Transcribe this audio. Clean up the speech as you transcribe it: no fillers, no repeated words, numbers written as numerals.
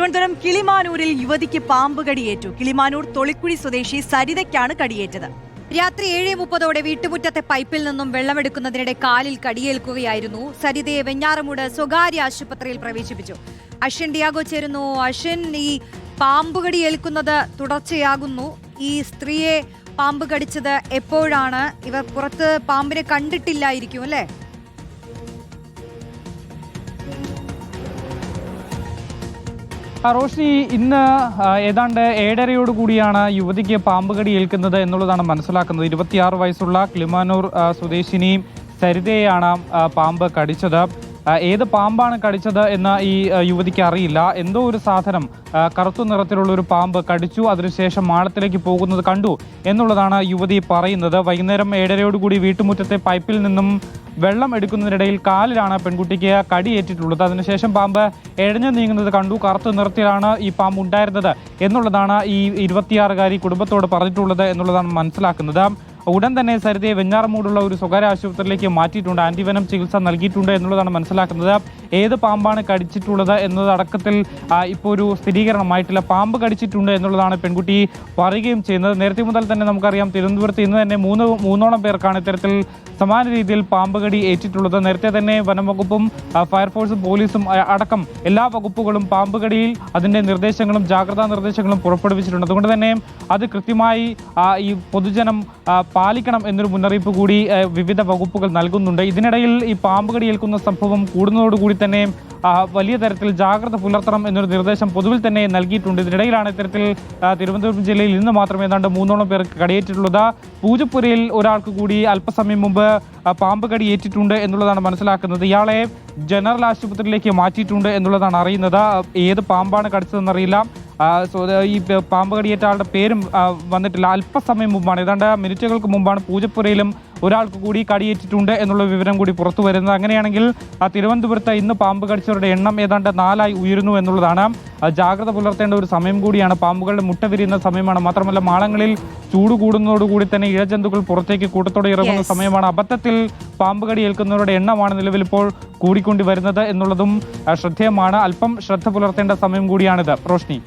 തിരുവനന്തപുരം കിളിമാനൂരിൽ യുവതിക്ക് പാമ്പ് കടിയേറ്റു. കിളിമാനൂർ തൊളിക്കുഴി സ്വദേശി സരിതയ്ക്കാണ് കടിയേറ്റത്. രാത്രി 7:30 വീട്ടുമുറ്റത്തെ പൈപ്പിൽ നിന്നും വെള്ളമെടുക്കുന്നതിനിടെ കാലിൽ കടിയേൽക്കുകയായിരുന്നു. സരിതയെ വെഞ്ഞാറമൂട് സ്വകാര്യ ആശുപത്രിയിൽ പ്രവേശിപ്പിച്ചു. അശ്വിൻ ഡിയാഗോ ചേരുന്നു. അശ്വിൻ, ഈ പാമ്പ് കടിയേൽക്കുന്നത് തുടർച്ചയാകുന്നു. ഈ സ്ത്രീയെ പാമ്പ് കടിച്ചത് എപ്പോഴാണ്? ഇവർ പുറത്ത് പാമ്പിനെ കണ്ടിട്ടില്ലായിരിക്കും അല്ലേ? റോഷ്നി, ഇന്ന് ഏതാണ്ട് 7:30 കൂടിയാണ് യുവതിക്ക് പാമ്പ് കടി ഏൽക്കുന്നത് എന്നുള്ളതാണ് മനസ്സിലാക്കുന്നത്. 26 വയസ്സുള്ള കിളിമാനൂർ സ്വദേശിനി സരിതയെയാണ് പാമ്പ് കടിച്ചത്. ഏത് പാമ്പാണ് കടിച്ചത് എന്ന് ഈ യുവതിക്ക് അറിയില്ല. എന്തോ ഒരു സാധനം കറുത്ത നിറത്തിലുള്ള ഒരു പാമ്പ് കടിച്ചു, അതിനുശേഷം മാളത്തിലേക്ക് പോകുന്നത് കണ്ടു എന്നുള്ളതാണ് യുവതി പറയുന്നത്. വൈകുന്നേരം 7:30 കൂടി വീട്ടുമുറ്റത്തെ പൈപ്പിൽ നിന്നും വെള്ളം എടുക്കുന്നതിനിടയിൽ കാലിലാണ് പെൺകുട്ടിക്ക് കടിയേറ്റിട്ടുള്ളത്. അതിനുശേഷം പാമ്പ് എഴഞ്ഞു നീങ്ങുന്നത് കണ്ടു. കറുത്ത നിറത്തിലാണ് ഈ പാമ്പ് ഉണ്ടായിരുന്നത് എന്നുള്ളതാണ് ഈ 26-കാരി കുടുംബത്തോട് പറഞ്ഞിട്ടുള്ളത് എന്നുള്ളതാണ് മനസ്സിലാക്കുന്നത്. ഉടൻ തന്നെ സരിതയെ വെഞ്ഞാറമൂടുള്ള ഒരു സ്വകാര്യ ആശുപത്രിയിലേക്ക് മാറ്റിയിട്ടുണ്ട്. ആന്റിവെനം ചികിത്സ നൽകിയിട്ടുണ്ട് എന്നുള്ളതാണ് മനസ്സിലാക്കുന്നത്. ഏത് പാമ്പാണ് കടിച്ചിട്ടുള്ളത് എന്നത് അടക്കത്തിൽ ഇപ്പോൾ ഒരു സ്ഥിരീകരണമായിട്ടില്ല. പാമ്പ് കടിച്ചിട്ടുണ്ട് എന്നുള്ളതാണ് പെൺകുട്ടി പറയുകയും ചെയ്യുന്നത്. നേരത്തെ മുതൽ തന്നെ നമുക്കറിയാം, തിരുവനന്തപുരത്ത് ഇന്ന് തന്നെ മൂന്നോളം പേർക്കാണ് ഇത്തരത്തിൽ സമാന രീതിയിൽ പാമ്പ് കടി ഏറ്റിട്ടുള്ളത്. നേരത്തെ തന്നെ വനംവകുപ്പും ഫയർഫോഴ്സും പോലീസും അടക്കം എല്ലാ വകുപ്പുകളും പാമ്പ് കടിയിൽ അതിൻ്റെ നിർദ്ദേശങ്ങളും ജാഗ്രതാ നിർദ്ദേശങ്ങളും പുറപ്പെടുവിച്ചിട്ടുണ്ട്. അതുകൊണ്ട് തന്നെ അത് കൃത്യമായി ഈ പൊതുജനം പാലിക്കണം എന്നൊരു മുന്നറിയിപ്പ് കൂടി വിവിധ വകുപ്പുകൾ നൽകുന്നുണ്ട്. ഇതിനിടയിൽ ഈ പാമ്പ് കടി ഏൽക്കുന്ന സംഭവം കൂടുന്നതോടുകൂടി തന്നെ വലിയ തരത്തിൽ ജാഗ്രത പുലർത്തണം എന്നൊരു നിർദ്ദേശം പൊതുവിൽ തന്നെ നൽകിയിട്ടുണ്ട്. ഇതിനിടയിലാണ് ഇത്തരത്തിൽ തിരുവനന്തപുരം ജില്ലയിൽ ഇന്ന് മാത്രം ഏതാണ്ട് 3ഓളം പേർക്ക് കടിയേറ്റിട്ടുള്ളത്. പൂജപ്പുരയിൽ ഒരാൾക്ക് കൂടി അല്പസമയം മുമ്പ് പാമ്പ് കടി ഏറ്റിട്ടുണ്ട് എന്നുള്ളതാണ് മനസ്സിലാക്കുന്നത്. ഇയാളെ ജനറൽ ആശുപത്രിയിലേക്ക് മാറ്റിയിട്ടുണ്ട് എന്നുള്ളതാണ് അറിയുന്നത്. ഏത് പാമ്പാണ് കടിച്ചതെന്നറിയില്ല. ഈ പാമ്പ് കടിയേറ്റ ആളുടെ പേരും വന്നിട്ടില്ല. അല്പസമയം മുമ്പാണ്, ഏതാണ്ട് മിനിറ്റുകൾക്ക് മുമ്പാണ് പൂജപ്പുരയിലും ഒരാൾക്ക് കൂടി കടിയേറ്റിട്ടുണ്ട് എന്നുള്ള വിവരം കൂടി പുറത്തു വരുന്നത്. അങ്ങനെയാണെങ്കിൽ തിരുവനന്തപുരത്ത് ഇന്ന് പാമ്പ് കടിച്ചവരുടെ എണ്ണം ഏതാണ്ട് 4 ഉയരുന്നു എന്നുള്ളതാണ്. ജാഗ്രത പുലർത്തേണ്ട ഒരു സമയം കൂടിയാണ്. പാമ്പുകളുടെ മുട്ട വിരിയുന്ന സമയമാണ്. മാത്രമല്ല, മാളങ്ങളിൽ ചൂട് കൂടുന്നതോടുകൂടി തന്നെ ഇഴജന്തുക്കൾ പുറത്തേക്ക് കൂട്ടത്തോടെ ഇറങ്ങുന്ന സമയമാണ്. അബദ്ധത്തിൽ പാമ്പ് കടി ഏൽക്കുന്നവരുടെ എണ്ണമാണ് നിലവിൽ ഇപ്പോൾ കൂടിക്കൊണ്ടി വരുന്നത് എന്നുള്ളതും ശ്രദ്ധേയമാണ്. അല്പം ശ്രദ്ധ പുലർത്തേണ്ട സമയം കൂടിയാണിത്. റോഷ്നി.